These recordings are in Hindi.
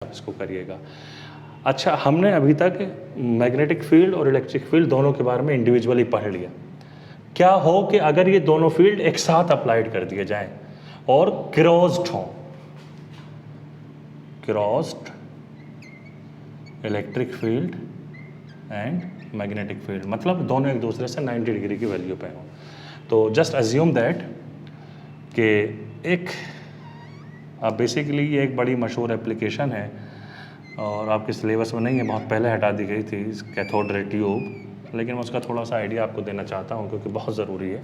इसको करिएगा। अच्छा, हमने अभी तक मैग्नेटिक फील्ड और इलेक्ट्रिक फील्ड दोनों के बारे में इंडिविजुअली पढ़ लिया। क्या हो कि अगर ये दोनों फील्ड एक साथ अप्लाइड कर दिए जाएं और क्रॉस्ड हों, crossed electric field and magnetic field, मतलब दोनों एक दूसरे से 90 डिग्री की वैल्यू पे हों, तो जस्ट अज्यूम दैट कि एक बेसिकली ये एक बड़ी मशहूर एप्लीकेशन है और आपके सिलेबस में नहीं है, बहुत पहले हटा दी गई थी, कैथोड रे ट्यूब, लेकिन मैं उसका थोड़ा सा आइडिया आपको देना चाहता हूँ क्योंकि बहुत ज़रूरी है।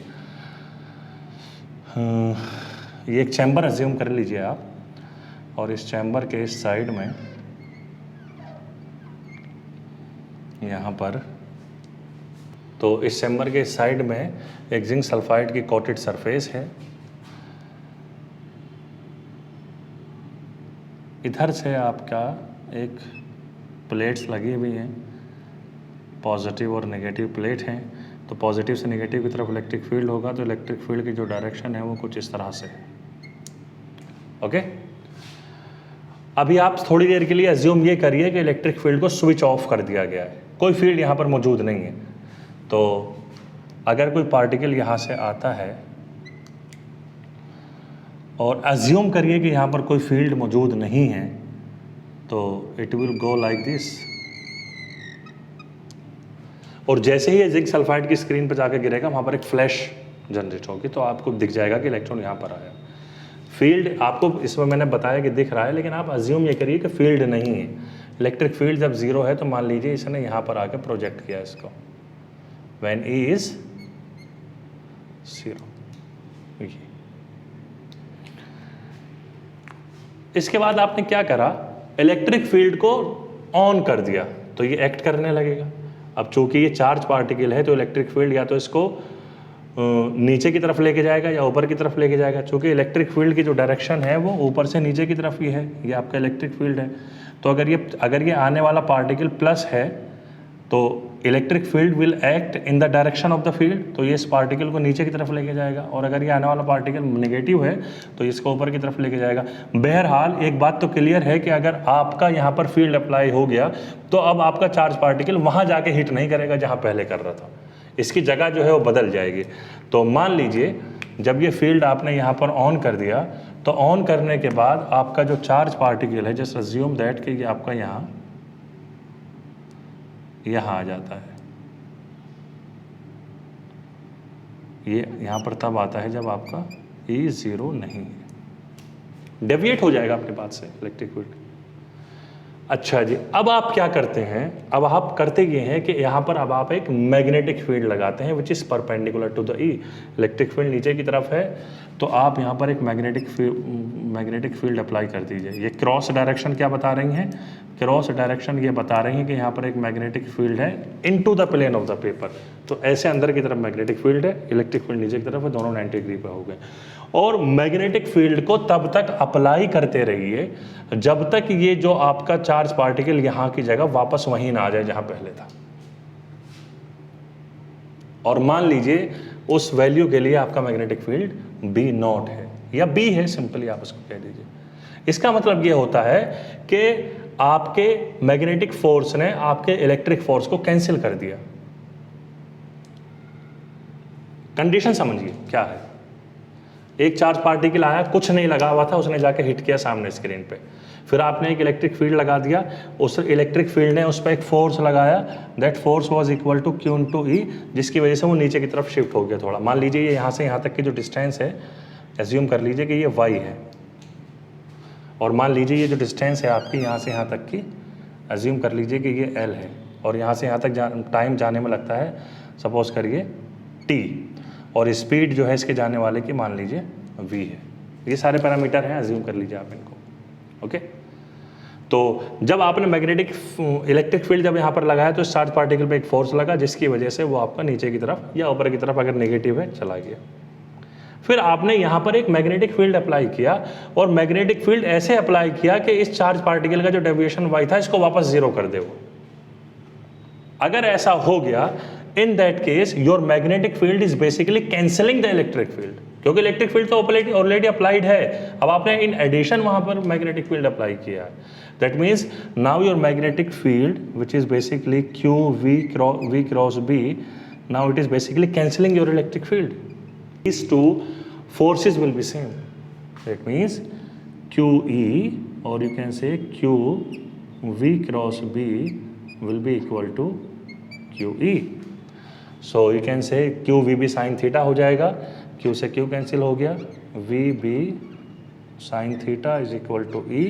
ये एक चैम्बर अज्यूम कर लीजिए आप, और इस चैम्बर के इस साइड में यहाँ पर, तो इस चैम्बर के इस साइड में एक जिंक सल्फाइड की कोटेड सरफेस है। इधर से आपका एक प्लेट्स लगी हुई हैं, पॉजिटिव और नेगेटिव प्लेट हैं, तो पॉजिटिव से नेगेटिव की तरफ इलेक्ट्रिक फील्ड होगा, तो इलेक्ट्रिक फील्ड की जो डायरेक्शन है वो कुछ इस तरह से है। ओके, अभी आप थोड़ी देर के लिए अज्यूम ये करिए कि इलेक्ट्रिक फील्ड को स्विच ऑफ कर दिया गया है, कोई फील्ड यहाँ पर मौजूद नहीं है। तो अगर कोई पार्टिकल यहाँ से आता है और अज्यूम करिए कि यहाँ पर कोई फील्ड मौजूद नहीं है, तो it will go like this, और जैसे ही ये जिंक सल्फाइड की स्क्रीन पर जाकर गिरेगा वहाँ पर एक फ्लैश जनरेट होगी, तो आपको दिख जाएगा कि इलेक्ट्रॉन यहाँ पर आया। फील्ड आपको इसमें मैंने बताया कि दिख रहा है, लेकिन आप अज्यूम ये करिए कि फील्ड नहीं है। इलेक्ट्रिक फील्ड जब जीरो है तो मान लीजिए इसने यहाँ पर आकर प्रोजेक्ट किया इसको, व्हेन ई इज जीरो। इसके बाद आपने क्या करा, इलेक्ट्रिक फील्ड को ऑन कर दिया, तो ये एक्ट करने लगेगा। अब चूंकि ये चार्ज पार्टिकल है तो इलेक्ट्रिक फील्ड या तो इसको नीचे की तरफ लेके जाएगा या ऊपर की तरफ लेके जाएगा। चूंकि इलेक्ट्रिक फील्ड की जो डायरेक्शन है वो ऊपर से नीचे की तरफ ही है, ये आपका इलेक्ट्रिक फील्ड है। तो अगर ये आने वाला पार्टिकल प्लस है तो electric field will act in the direction of the field, तो ये इस पार्टिकल को नीचे की तरफ लेके जाएगा, और अगर ये आने वाला पार्टिकल नेगेटिव है तो इसको ऊपर की तरफ लेके जाएगा। बहरहाल एक बात तो क्लियर है कि अगर आपका यहाँ पर फील्ड अप्लाई हो गया तो अब आपका चार्ज पार्टिकल वहाँ जाके हिट नहीं करेगा जहाँ पहले कर रहा था, इसकी जगह जो है वो बदल जाएगी। तो मान लीजिए जब ये फील्ड आपने यहाँ पर ऑन कर दिया, तो ऑन करने के बाद आपका जो चार्ज पार्टिकल है, जस्ट अज्यूम दैट कि ये आपका यहाँ आ जाता है। ये यहाँ पर तब आता है जब आपका E जीरो नहीं है, डेविएट हो जाएगा अपने पास से इलेक्ट्रिक फील्ड। अच्छा जी, अब आप क्या करते हैं, अब आप करते ये हैं कि यहाँ पर अब आप एक मैग्नेटिक फील्ड लगाते हैं which is perpendicular to the E. Electric field नीचे की तरफ है, तो आप यहाँ पर एक मैग्नेटिक फील्ड अप्लाई कर दीजिए। ये क्रॉस डायरेक्शन क्या बता रही हैं, क्रॉस डायरेक्शन ये बता रही हैं कि यहाँ पर एक मैग्नेटिक फील्ड है into the plane of the paper. तो ऐसे अंदर की तरफ मैग्नेटिक फील्ड है, इलेक्ट्रिक फील्ड नीचे की तरफ है, दोनों 90 डिग्री पे हो गए। और मैग्नेटिक फील्ड को तब तक अप्लाई करते रहिए जब तक ये जो आपका चार्ज पार्टिकल यहाँ की जगह वापस वहीं ना आ जाए जहाँ पहले था। और मान लीजिए उस वैल्यू के लिए आपका मैग्नेटिक फील्ड B नॉट है या B है, सिंपली आप उसको कह दीजिए। इसका मतलब ये होता है कि आपके मैग्नेटिक फोर्स ने आपके इलेक्ट्रिक फोर्स को कैंसिल कर दिया। कंडीशन समझिए क्या है, एक चार्ज पार्टिकल आया, कुछ नहीं लगा हुआ था, उसने जाके हिट किया सामने स्क्रीन पे, फिर आपने एक इलेक्ट्रिक फील्ड लगा दिया, उस इलेक्ट्रिक फील्ड ने उस पर एक फोर्स लगाया, that force was equal to Q into E, जिसकी वजह से वो नीचे की तरफ शिफ्ट हो गया थोड़ा। मान लीजिए ये यहाँ से यहाँ तक की जो डिस्टेंस है, एज्यूम कर लीजिए कि ये y है, और मान लीजिए ये जो डिस्टेंस है आपकी यहाँ से यहाँ तक की, एज्यूम कर लीजिए कि ये L है, और यहाँ से यहाँ तक टाइम जाने में लगता है सपोज करिए t, और स्पीड जो है इसके जाने वाले की मान लीजिए v है। ये सारे पैरामीटर हैं, एज्यूम कर लीजिए आप इनको। ओके, तो जब आपने मैग्नेटिक इलेक्ट्रिक फील्ड जब यहाँ पर लगाया तो चार्ज पार्टिकल पे एक फोर्स लगा, जिसकी वजह से वो आपका नीचे की तरफ या ऊपर की तरफ अगर नेगेटिव है चला गया। फिर आपने यहाँ पर एक मैग्नेटिक फील्ड अप्लाई किया, और मैग्नेटिक फील्ड ऐसे अप्लाई किया कि इस चार्ज पार्टिकल का जो डेविएशन y था इसको वापस जीरो कर दे वो। अगर ऐसा हो गया, in that case your magnetic field is basically cancelling the electric field, क्योंकि इलेक्ट्रिक फील्ड तो ऑलरेडी अप्लाइड है, अब आपने इन एडिशन वहां पर मैग्नेटिक फील्ड अप्लाई किया है। That means now your magnetic field, which is basically Q V cross B, now it is basically cancelling your electric field. These two forces will be same. That means QE, or you can say Q V cross B will be equal to QE. So you can say Q V B sin theta हो जाएगा, Q से Q कैंसिल हो गया, V B sin theta is equal to E,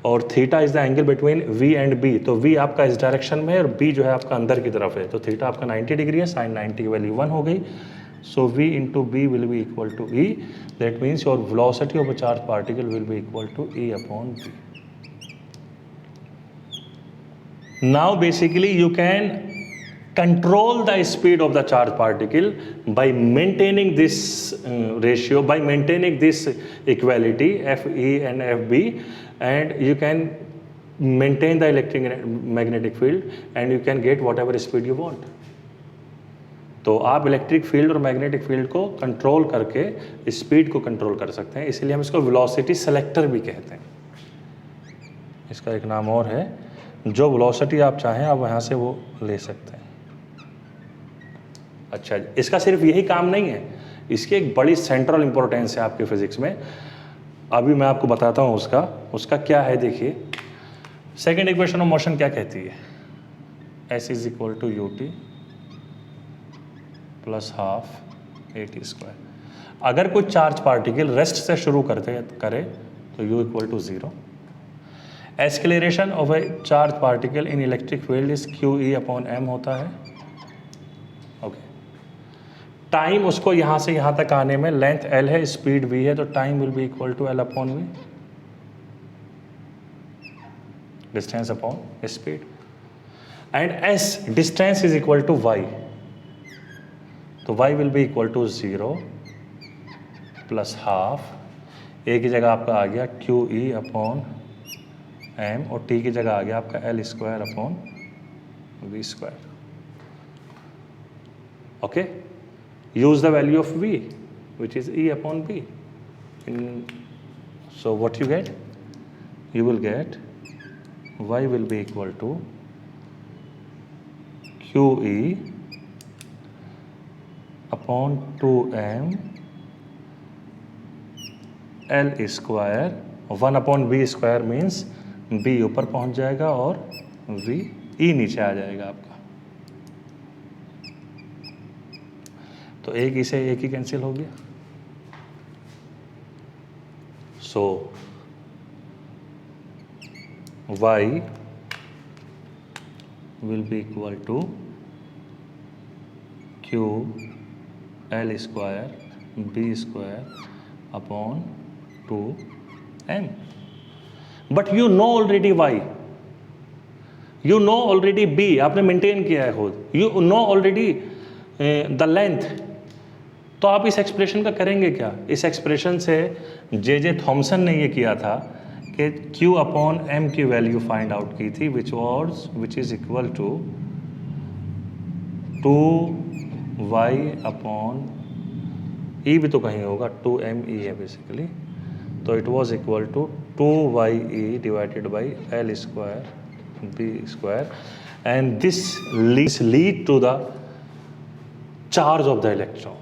और theta is the angle between V and B. तो V आपका इस डायरेक्शन में है और B जो है आपका अंदर की तरफ है, तो थीटा आपका 90 डिग्री है, sin 90 की वैल्यू 1 हो गई. So V into B will be equal to E. That means your velocity of a charged particle will be equal to E upon B. Now basically you can control the speed of the charged particle by maintaining this ratio, by maintaining this equality FE and FB, and you can maintain the electromagnetic field and you can get whatever speed you want. तो आप इलेक्ट्रिक फील्ड और मैग्नेटिक फील्ड को कंट्रोल करके स्पीड को कंट्रोल कर सकते हैं, इसलिए हम इसको वेलोसिटी सेलेक्टर भी कहते हैं. इसका एक नाम और है, जो वेलोसिटी आप चाहें आप वहाँ से वो ले सकते हैं. अच्छा, इसका सिर्फ यही काम नहीं है, इसकी एक बड़ी सेंट्रल इंपॉर्टेंस है आपके फिजिक्स में. अभी मैं आपको बताता हूँ उसका क्या है. देखिए, सेकेंड इक्वेशन ऑफ मोशन क्या कहती है, S is equal to u t plus half a t square. अगर कोई चार्ज पार्टिकल रेस्ट से शुरू करे तो U equal to 0. Acceleration of a charge particle in electric field is QE upon M होता है. ओके, टाइम उसको यहाँ से यहाँ तक आने में, लेंथ L है, स्पीड V है, तो time will be equal to L upon V, distance upon speed. And S distance is equal to Y, तो Y will be equal to 0 plus half, A की जगह आपका आ गया QE अपॉन M, और T की जगह आ गया आपका L square upon V square. Okay, use the value of V, which is E upon B. So what you get? You will get Y will be equal to QE upon 2M L square, 1 upon B square means B ऊपर पहुंच जाएगा और V E नीचे आ जाएगा आपका. तो एक इसे एक ही कैंसिल हो गया. So Y will be equal to Q L square B square upon 2M. But you know already Y, you know already B, आपने मेंटेन किया है खुद, you know already the length. तो आप इस एक्सप्रेशन का करेंगे क्या? इस एक्सप्रेशन से जे थॉमसन ने ये किया था कि Q अपॉन M की वैल्यू फाइंड आउट की थी, which is equal to 2Y upon E भी तो कहीं होगा, 2ME है बेसिकली, तो it was equal to 2YE divided by L square B square, and this lead to the charge of the electron.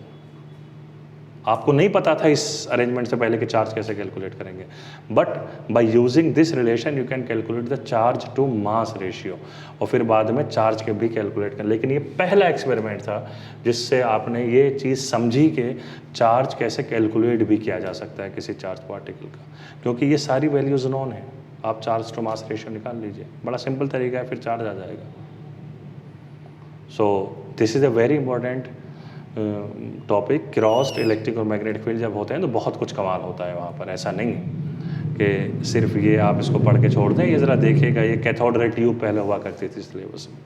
आपको नहीं पता था इस अरेंजमेंट से पहले कि चार्ज कैसे कैलकुलेट करेंगे, but by using this relation you can calculate the charge to mass ratio, और फिर बाद में चार्ज के भी कैलकुलेट कर. लेकिन ये पहला एक्सपेरिमेंट था जिससे आपने ये चीज़ समझी कि चार्ज कैसे कैलकुलेट भी किया जा सकता है किसी चार्ज पार्टिकल का, क्योंकि ये सारी वैल्यूज नॉन है. आप चार्ज टू मास रेशियो निकाल लीजिए, बड़ा सिंपल तरीका है, फिर चार्ज आ जाएगा. So this is a very important topic. Crossed electric और मैग्नेटिक फील्ड जब होते हैं तो बहुत कुछ कमाल होता है वहाँ पर. ऐसा नहीं कि सिर्फ ये आप इसको पढ़ के छोड़ दें. ये ज़रा देखिएगा, ये कैथोड रे ट्यूब पहले हुआ करती थी सिलेबस में.